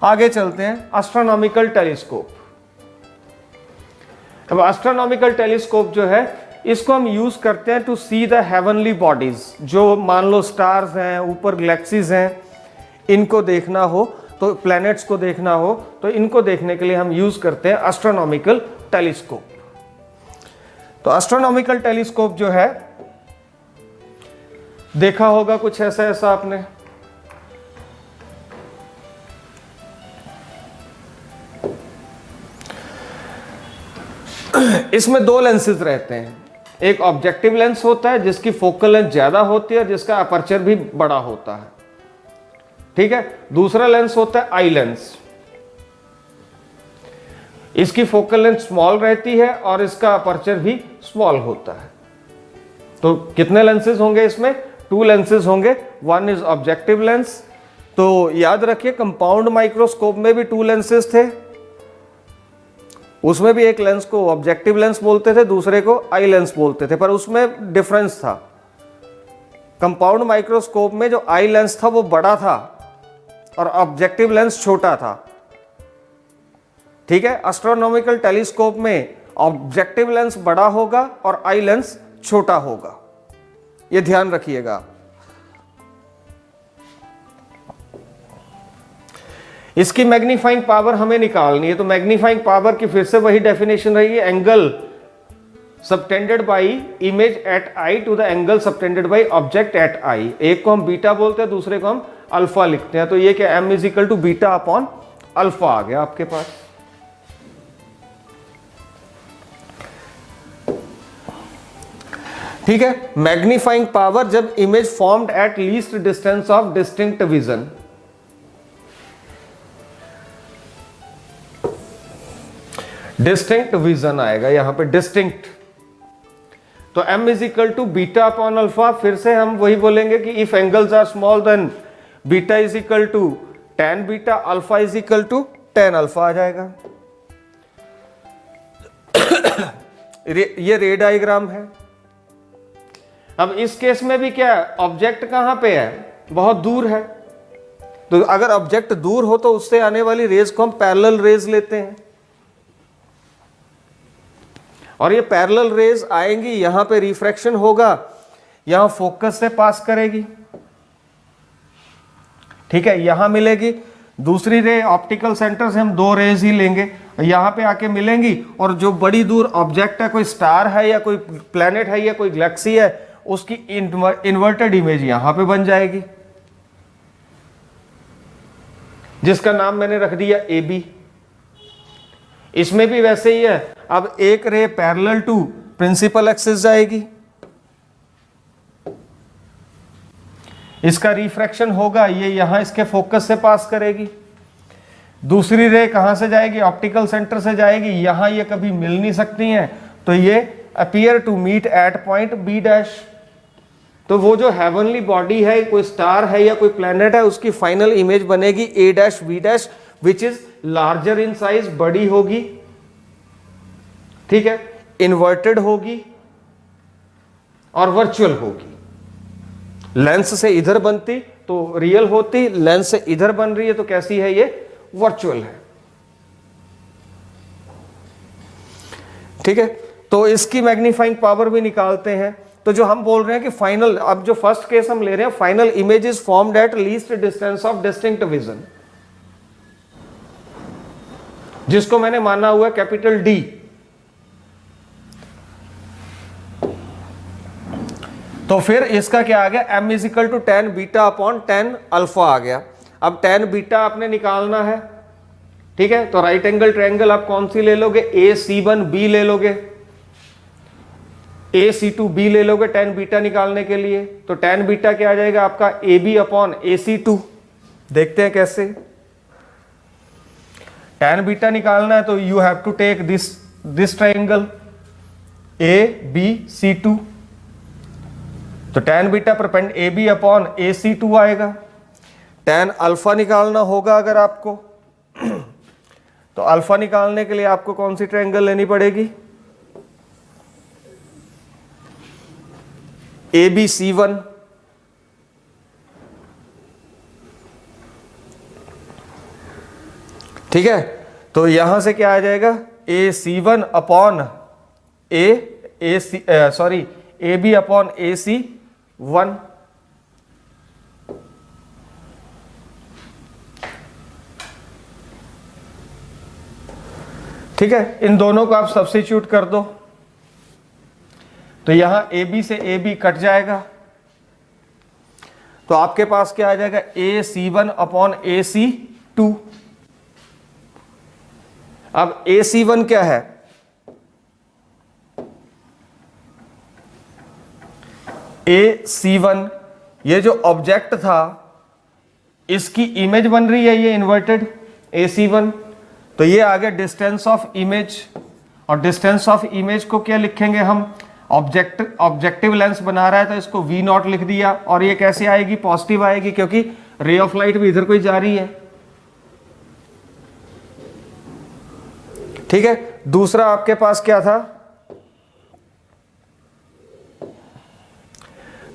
आगे चलते हैं, एस्ट्रोनॉमिकल टेलीस्कोप। अब एस्ट्रोनॉमिकल टेलीस्कोप जो है इसको हम यूज करते हैं to see the heavenly bodies, जो मान लो स्टार्स हैं, ऊपर गैलेक्सीज हैं, इनको देखना हो तो, प्लैनेट्स को देखना हो तो इनको देखने के लिए हम यूज करते हैं एस्ट्रोनॉमिकल टेलीस्कोप। तो एस्ट्रोनॉमिकल टेलीस्कोप जो है देखा होगा कुछ ऐसा ऐसा आपने, इसमें दो लेंसेज रहते हैं, एक ऑब्जेक्टिव लेंस होता है जिसकी फोकल लेंथ ज्यादा होती है और जिसका अपर्चर भी बड़ा होता है, ठीक है। दूसरा लेंस होता है आई लेंस, इसकी फोकल लेंथ स्मॉल रहती है और इसका अपर्चर भी स्मॉल होता है। तो कितने लेंसेज होंगे इसमें? 2 लेंसेज होंगे, वन इज ऑब्जेक्टिव लेंस। तो याद रखिए कंपाउंड माइक्रोस्कोप में भी 2 लेंसेज थे, उसमें भी एक लेंस को ऑब्जेक्टिव लेंस बोलते थे, दूसरे को आई लेंस बोलते थे, पर उसमें डिफरेंस था। कंपाउंड माइक्रोस्कोप में जो आई लेंस था वो बड़ा था और ऑब्जेक्टिव लेंस छोटा था, ठीक है। एस्ट्रोनॉमिकल टेलीस्कोप में ऑब्जेक्टिव लेंस बड़ा होगा और आई लेंस छोटा होगा, ये ध्यान रखिएगा। इसकी मैग्नीफाइंग पावर हमें निकालनी है, तो मैग्नीफाइंग पावर की फिर से वही डेफिनेशन रही है, angle subtended by image at eye to the angle subtended by object at eye. एक को हम बीटा बोलते हैं, दूसरे को हम अल्फा लिखते हैं। तो ये क्या m is equal to beta upon alpha आ गया आपके पास। ठीक है, मैग्नीफाइंग पावर जब image formed at least distance of distinct vision, distinct vision आएगा यहां पे, डिस्टिंक्ट। तो m is equal to beta upon alpha, फिर से हम वही बोलेंगे कि if angles are small then beta is equal to tan beta, alpha is equal to tan alpha आ जाएगा। ये रे डायग्राम है। अब इस केस में भी क्या है, ऑब्जेक्ट कहां पे है, बहुत दूर है। तो अगर ऑब्जेक्ट दूर हो तो उससे आने वाली रेज को हम पैरेलल रेज लेते हैं, और ये पैरेलल रेज आएंगी, यहां पे रिफ्रैक्शन होगा, यहां फोकस से पास करेगी, ठीक है, यहां मिलेगी। दूसरी रे ऑप्टिकल सेंटर से हम 2 रेज ही लेंगे, यहां पे आके मिलेंगी, और जो बड़ी दूर ऑब्जेक्ट है, कोई स्टार है या कोई प्लेनेट है या कोई गैलेक्सी है, उसकी इन्वर्टेड इमेज यहां पे बन जाएगी, जिसका नाम मैंने रख दिया AB। इसमें भी वैसे ही है। अब एक ray parallel to principal axis जाएगी, इसका रिफ्रैक्शन होगा, ये यहां इसके फोकस से पास करेगी। दूसरी रे कहां से जाएगी, ऑप्टिकल सेंटर से जाएगी, यहां ये कभी मिल नहीं सकती हैं, तो ये appear to meet at point B dash. तो वो जो हेवनली बॉडी है, कोई स्टार है या कोई प्लेनेट है, उसकी फाइनल इमेज बनेगी A dash B dash, which is larger in size, बड़ी होगी, ठीक है, इन्वर्टेड होगी और वर्चुअल होगी। लेंस से इधर बनती तो रियल होती, लेंस से इधर बन रही है तो कैसी है, ये वर्चुअल है, ठीक है। तो इसकी मैग्नीफाइंग पावर भी निकालते हैं। तो जो हम बोल रहे हैं कि फाइनल, अब जो फर्स्ट केस हम ले रहे हैं, final image is formed at least distance of distinct vision, जिसको मैंने माना हुआ कैपिटल D। तो फिर इसका क्या आ गया, m is equal to tan beta upon tan alpha आ गया। अब tan बीटा आपने निकालना है, ठीक है। तो राइट एंगल ट्रायंगल आप कौन सी ले लोगे, AC1B ले लोगे, AC2B ले लोगे tan बीटा निकालने के लिए। तो tan बीटा क्या आ जाएगा आपका, AB अपॉन AC2। देखते हैं कैसे। tan बीटा निकालना है तो you have to take this triangle ABC2। तो tan beta perpendicular AB upon AC2 आएगा। tan अल्फा निकालना होगा अगर आपको, तो अल्फा निकालने के लिए आपको कौन सी ट्रायंगल लेनी पड़ेगी, ABC1। ठीक है, तो यहां से क्या आ जाएगा, A C one upon A B upon A C one. ठीक है, इन दोनों को आप सब्स्टिट्यूट कर दो, तो यहां ए बी से ए बी कट जाएगा, तो आपके पास क्या आ जाएगा, A C one upon A C two. अब ए सी वन क्या है, ए सी वन ये जो ऑब्जेक्ट था इसकी इमेज बन रही है, ये इन्वर्टेड ए सी वन, तो ये आ गया डिस्टेंस ऑफ इमेज, और डिस्टेंस ऑफ इमेज को क्या लिखेंगे हम, ऑब्जेक्टिव लेंस बना रहा है तो इसको वी नॉट लिख दिया, और ये कैसे आएगी, पॉजिटिव आएगी, क्योंकि रे ऑफ लाइट भी इधर को ही जा रही है। ठीक है, दूसरा आपके पास क्या था,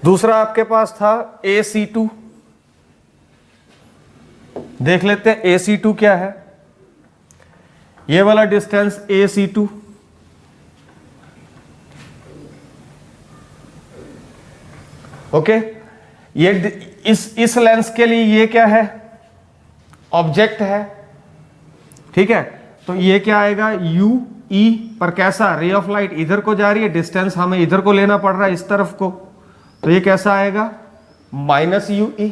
दूसरा आपके पास था ए सी टू। देख लेते हैं ए सी टू क्या है, ये वाला distance A C two, okay, ये इस लेंस के लिए ये क्या है, ऑब्जेक्ट है। ठीक है, तो ये क्या आएगा, यू ई, पर कैसा, रे ऑफ लाइट इधर को जा रही है, डिस्टेंस हमें इधर को लेना पड़ रहा है, इस तरफ को, तो ये कैसा आएगा, माइनस यू ई।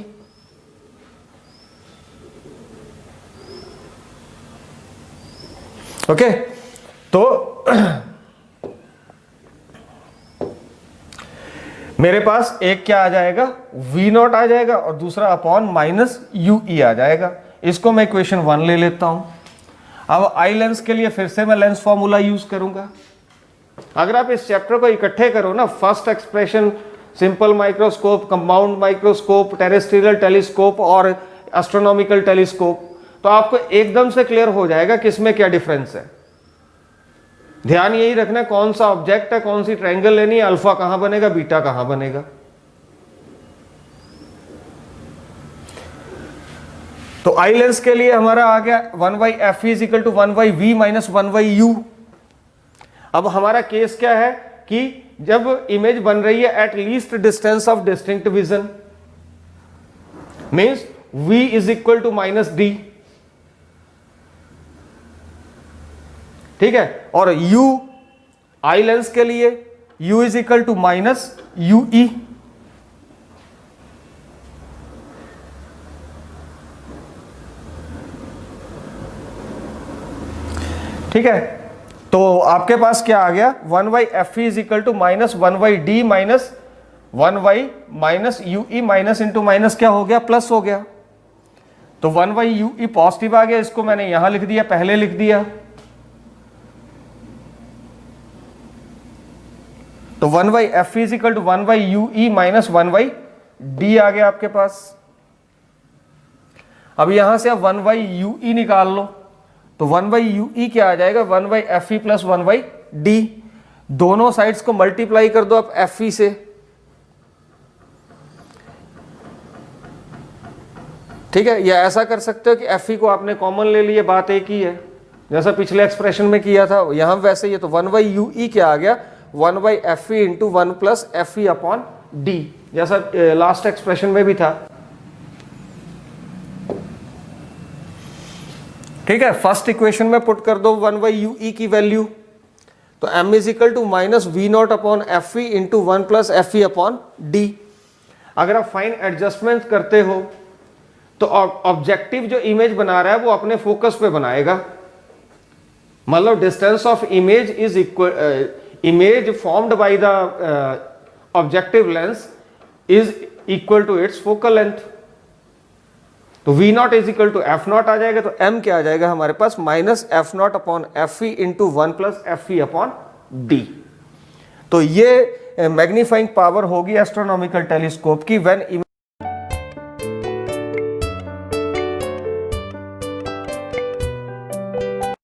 ओके, तो मेरे पास एक क्या आ जाएगा, वी नॉट आ जाएगा, और दूसरा अपॉन माइनस यू ई आ जाएगा। इसको मैं इक्वेशन 1 ले लेता हूं। अब आई लेंस के लिए फिर से मैं लेंस फॉर्मूला यूज करूंगा। अगर आप इस चैप्टर को इकट्ठे करो ना, first expression, simple microscope, compound microscope, terrestrial telescope और एस्ट्रोनॉमिकल टेलीस्कोप, तो आपको एकदम से क्लियर हो जाएगा कि इसमें क्या डिफरेंस है। ध्यान यही रखना कौन सा ऑब्जेक्ट है, कौन सी ट्रायंगल लेनी है, अल्फा कहां बनेगा, बीटा कहां बनेगा। तो आई लेंस के लिए हमारा आ गया 1/f is equal to 1/v minus 1/u। अब हमारा केस क्या है कि जब इमेज बन रही है at least distance of distinct vision, means v is equal to minus d. ठीक है, और u आई लेंस के लिए u is equal to minus u e. ठीक है, तो आपके पास क्या आ गया, 1/f is equal to minus 1/d minus 1/माइनस u e, minus into minus क्या हो गया, प्लस हो गया। तो 1/u ई पॉजिटिव आ गया, इसको मैंने यहां लिख दिया, पहले लिख दिया। तो 1/f is equal to 1/u E minus 1/d आ गया आपके पास। अब यहां से आप 1/u ई निकाल लो, तो 1/u ई क्या आ जाएगा, 1/f ई प्लस 1/d। दोनों साइड्स को मल्टीप्लाई कर दो आप f ई से, ठीक है, या ऐसा कर सकते हो कि f ई को आपने कॉमन ले लिए, बात एक ही है, जैसा पिछले एक्सप्रेशन में किया था यहां वैसे ही है। तो 1/u ई क्या आ गया, 1/f ई इंटू 1 प्लस f ई अपॉन d, जैसा लास्ट एक्सप्रेशन में भी था। ठीक है, फर्स्ट इक्वेशन में पुट कर दो 1/u ई की वैल्यू, तो m is equal to minus V not upon F E into 1 plus F E upon D. अगर आप फाइन एडजस्टमेंट करते हो तो ऑब्जेक्टिव जो इमेज बना रहा है वो अपने फोकस पे बनाएगा, मतलब distance of image is equal, image formed by the objective lens is equal to its focal length. तो v not is equal to f not आ जाएगा, तो m क्या आ जाएगा हमारे पास, minus f not upon F E into 1 plus F E upon d. तो ये मैग्नीफाइंग पावर होगी एस्ट्रोनॉमिकल टेलीस्कोप की व्हेन